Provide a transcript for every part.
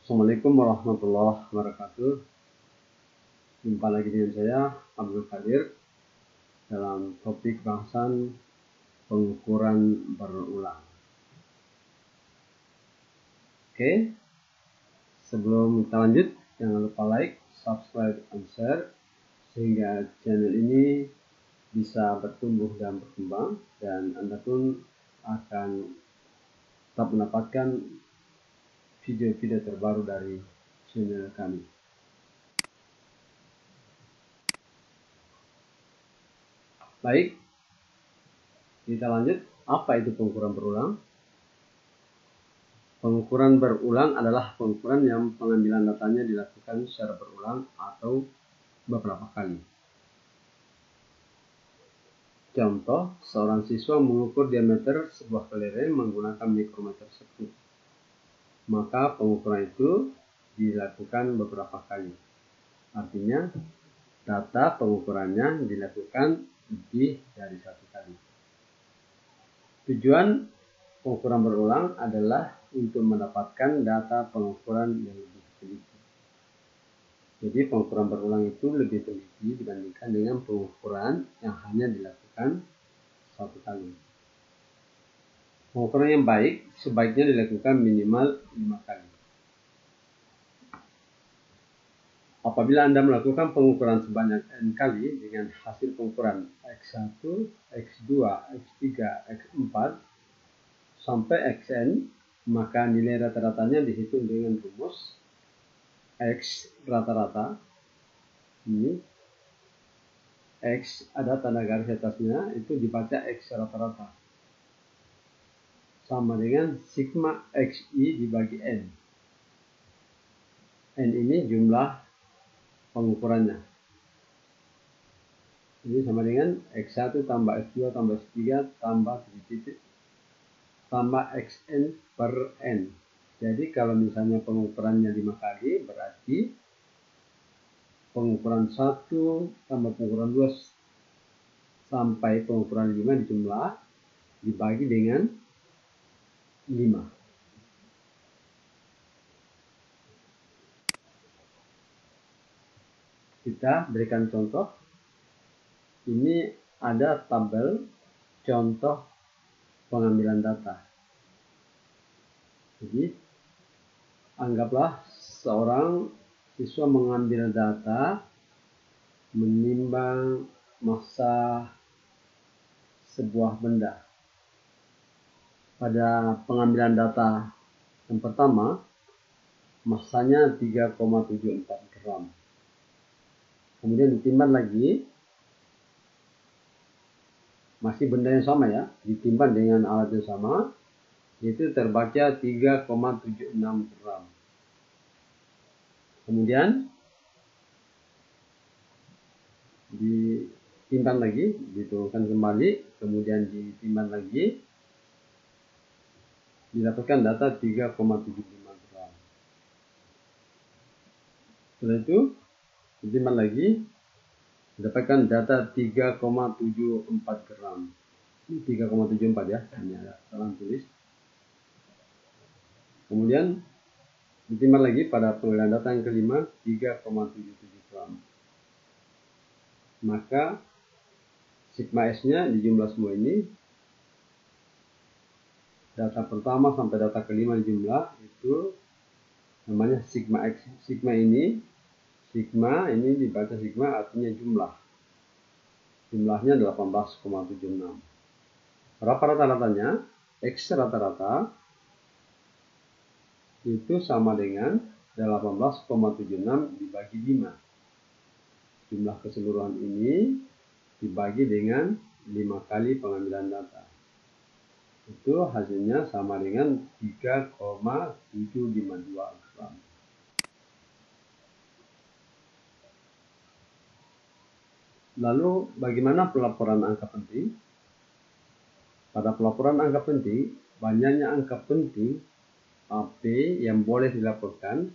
Assalamualaikum warahmatullahi wabarakatuh. Jumpa lagi dengan saya, Abdul Qadir, dalam topik bahasan pengukuran berulang. Oke, sebelum kita lanjut, jangan lupa like, subscribe, dan share, sehingga channel ini bisa bertumbuh dan berkembang, dan Anda pun akan tetap mendapatkan video-video terbaru dari channel kami. Baik, kita lanjut. Apa itu pengukuran berulang? Pengukuran berulang adalah pengukuran yang pengambilan datanya dilakukan secara berulang atau beberapa kali. Contoh, seorang siswa mengukur diameter sebuah kelereng menggunakan mikrometer sekutu. Maka pengukuran itu dilakukan beberapa kali. Artinya, data pengukurannya dilakukan lebih dari satu kali. Tujuan pengukuran berulang adalah untuk mendapatkan data pengukuran yang lebih teliti. Jadi pengukuran berulang itu lebih teliti dibandingkan dengan pengukuran yang hanya dilakukan satu kali. Pengukuran yang baik sebaiknya dilakukan minimal 5 kali. Apabila Anda melakukan pengukuran sebanyak N kali dengan hasil pengukuran X1, X2, X3, X4, sampai Xn, maka nilai rata-ratanya dihitung dengan rumus X rata-rata. Ini X ada tanda garis atasnya, itu dibaca X rata-rata sama dengan sigma XI dibagi N. N ini jumlah pengukurannya. Ini sama dengan X1 tambah X2 tambah X3 tambah 7 titik tambah Xn per N. Jadi kalau misalnya pengukurannya 5 kali, berarti pengukuran 1 tambah pengukuran 2 sampai pengukuran 5 dijumlah dibagi dengan 5. Kita berikan contoh. Ini ada tabel contoh pengambilan data. Jadi, anggaplah seorang siswa mengambil data menimbang massa sebuah benda. Pada pengambilan data yang pertama, massanya 3,74 gram. Kemudian ditimbang lagi, masih benda yang sama ya, ditimbang dengan alat yang sama, yaitu terbaca 3,76 gram. Kemudian ditimbang lagi, diturunkan kembali, kemudian ditimbang lagi, didapatkan data 3,75 gram. Setelah itu ditimbang lagi, didapatkan data 3,74 gram. Ini 3,74 ya, ini ada salah tulis. Kemudian ditimbang lagi pada pengambilan data yang kelima 3,77 gram. Maka sigma S-nya dijumlah semua ini. Data pertama sampai data kelima dijumlah, itu namanya sigma X. Sigma ini dibaca sigma artinya jumlah. Jumlahnya 18,76. Berapa rata-ratanya? X rata-rata itu sama dengan 18,76 dibagi 5. Jumlah keseluruhan ini dibagi dengan 5 kali pengambilan data. Itu hasilnya sama dengan 3,752 gram. Lalu bagaimana pelaporan angka penting? Pada pelaporan angka penting, banyaknya angka penting AP yang boleh dilaporkan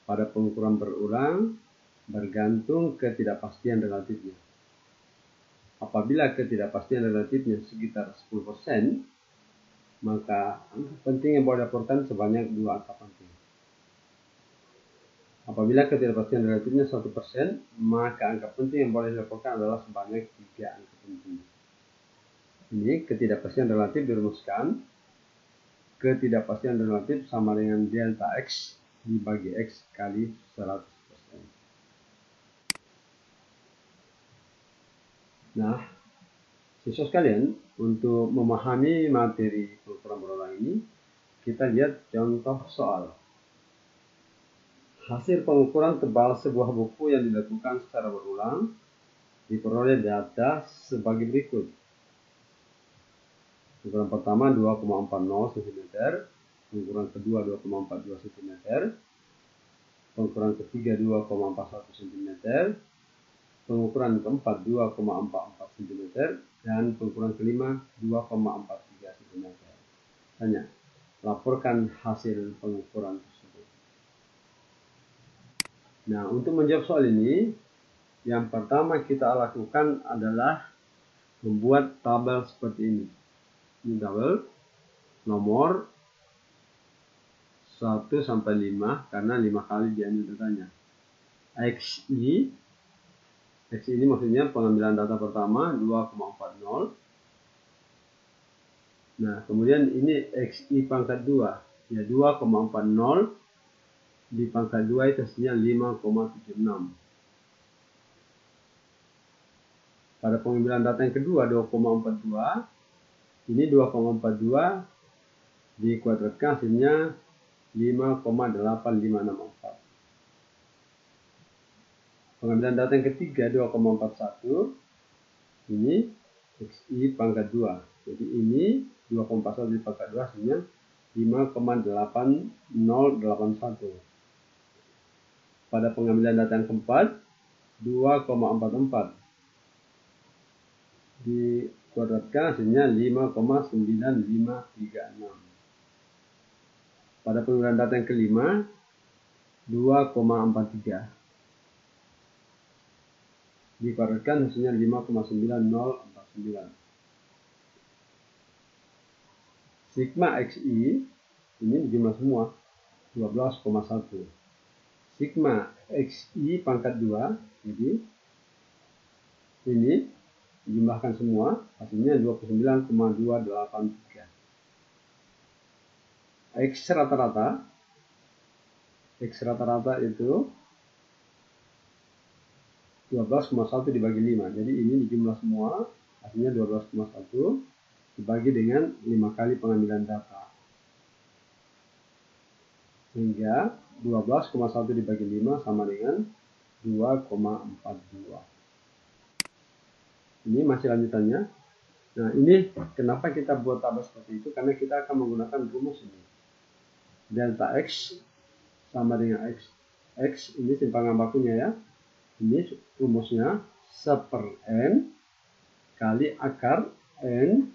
pada pengukuran berulang bergantung ketidakpastian relatifnya. Apabila ketidakpastian relatifnya sekitar 10%, maka angka penting yang boleh dilaporkan sebanyak 2 angka penting. Apabila ketidakpastian relatifnya 1%, maka angka penting yang boleh dilaporkan adalah sebanyak 3 angka penting. Ini ketidakpastian relatif dirumuskan. Ketidakpastian relatif sama dengan delta X dibagi X kali 100%. Nah, siswa sekalian, untuk memahami materi pengukuran berulang ini, kita lihat contoh soal. Hasil pengukuran tebal sebuah buku yang dilakukan secara berulang diperoleh data sebagai berikut. Pengukuran pertama 2,40 cm, pengukuran kedua 2,42 cm, pengukuran ketiga 2,41 cm, pengukuran keempat 2,44 cm, dan pengukuran kelima 2,43 cm. Tanya, laporkan hasil pengukuran tersebut. Nah, untuk menjawab soal ini, yang pertama kita lakukan adalah membuat tabel seperti ini. Ini tabel nomor 1 sampai 5 karena 5 kali diambil datanya. XI ini maksudnya pengambilan data pertama 2,40. Nah, kemudian ini XI pangkat 2. Ya, 2,40 di pangkat 2 itu hasilnya 5,76. Pada pengambilan data yang kedua 2,42. Ini 2,42 dikuadratkan hasilnya 5,8564. Pengambilan data yang ketiga 2,41. Ini XI pangkat 2. Jadi ini 2,41 di pangkat 2 hasilnya 5,8081. Pada pengambilan data yang keempat 2,44 dikuadratkan hasilnya 5,9536. Pada pengambilan data yang kelima 2,43 dikuadratkan hasilnya 5,9049. Sigma XI ini jumlah semua 12,1. Sigma XI pangkat 2, jadi ini dijumlahkan semua hasilnya 29,283. X rata-rata itu 12,1 dibagi 5. Jadi ini dijumlah semua hasilnya 12,1 dibagi dengan 5 kali pengambilan data. Sehingga 12,1 dibagi 5 sama dengan 2,42. Ini masih lanjutannya. Nah, ini kenapa kita buat tabel seperti itu? Karena kita akan menggunakan rumus ini. Delta X sama dengan X. X ini simpangan bakunya ya. Ini rumusnya 1/N kali akar N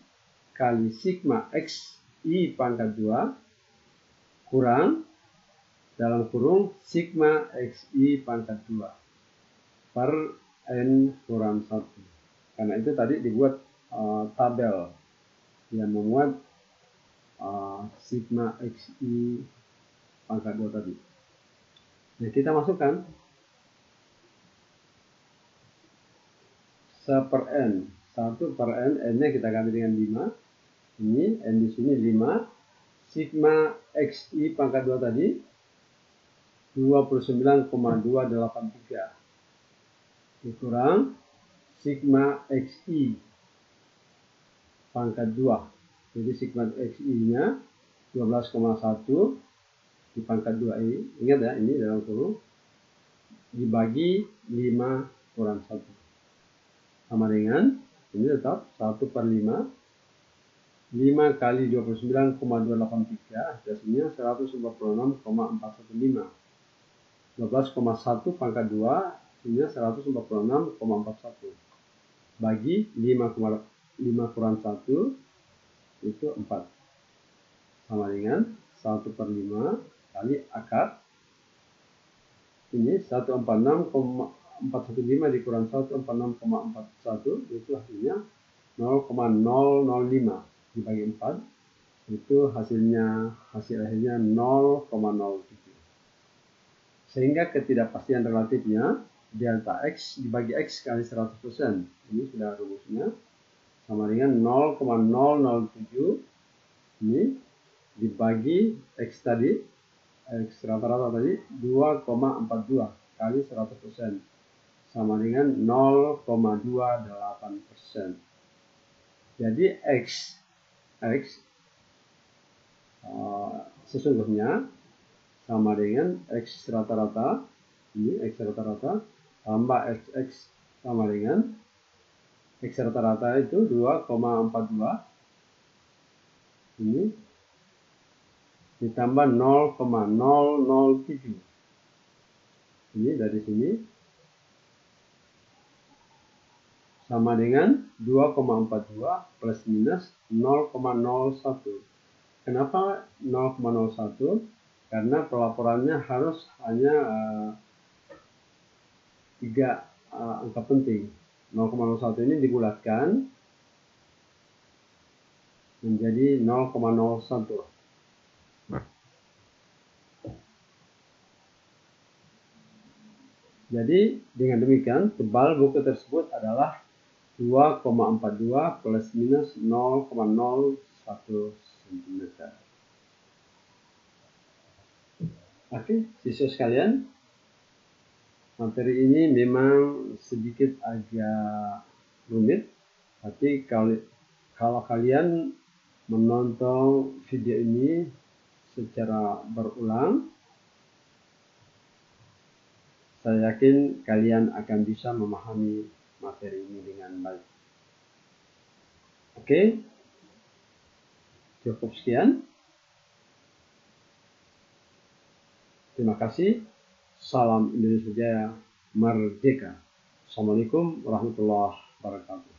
kali sigma XI pangkat 2 kurang dalam kurung sigma XI pangkat 2 per N kurang 1. Karena itu tadi dibuat tabel yang memuat sigma XI pangkat 2 tadi. Nah, kita masukkan 1/N. 1/N, N-nya kita ganti dengan 5. Ini N di sini 5. Sigma XI pangkat 2 tadi 29,283 dikurang sigma XI pangkat 2. Jadi sigma XI-nya 12,1 di pangkat 2 ini. Ingat ya, ini dalam kurung dibagi 5 kurang 1. Sama dengan ini tetap 1/5. 5 kali 29,283 hasilnya 146,415. 12,1 pangkat 2 hasilnya 146,41 bagi 5 kurang 1 itu 4 sama dengan 1/5 kali akar ini 146,415 dikurang 146,41 itu hasilnya 0,005 dibagi 4 itu hasil akhirnya 0,07. Sehingga ketidakpastian relatifnya delta X dibagi X kali 100%. Ini sudah rumusnya. Sama dengan 0,007 ini dibagi X tadi, X rata-rata tadi 2,42 kali 100%. Sama dengan 0,28%. Jadi X sesungguhnya sama dengan X rata-rata, ini X rata-rata tambah XX sama dengan X rata-rata itu 2,42 ini ditambah 0,007. Ini dari sini sama dengan 2,42 plus minus 0,01. Kenapa 0,01? Karena pelaporannya harus hanya 3 angka penting. 0,01 ini dibulatkan menjadi 0,01. Jadi dengan demikian tebal buku tersebut adalah 2,42 plus minus 0,01 cm. Oke, siswa sekalian, materi ini memang sedikit agak rumit, tapi kalau kalian menonton video ini secara berulang, saya yakin kalian akan bisa memahami materi ini dengan baik. Oke, cukup sekian. Terima kasih. Salam Indonesia Jaya Merdeka. Assalamualaikum warahmatullahi wabarakatuh.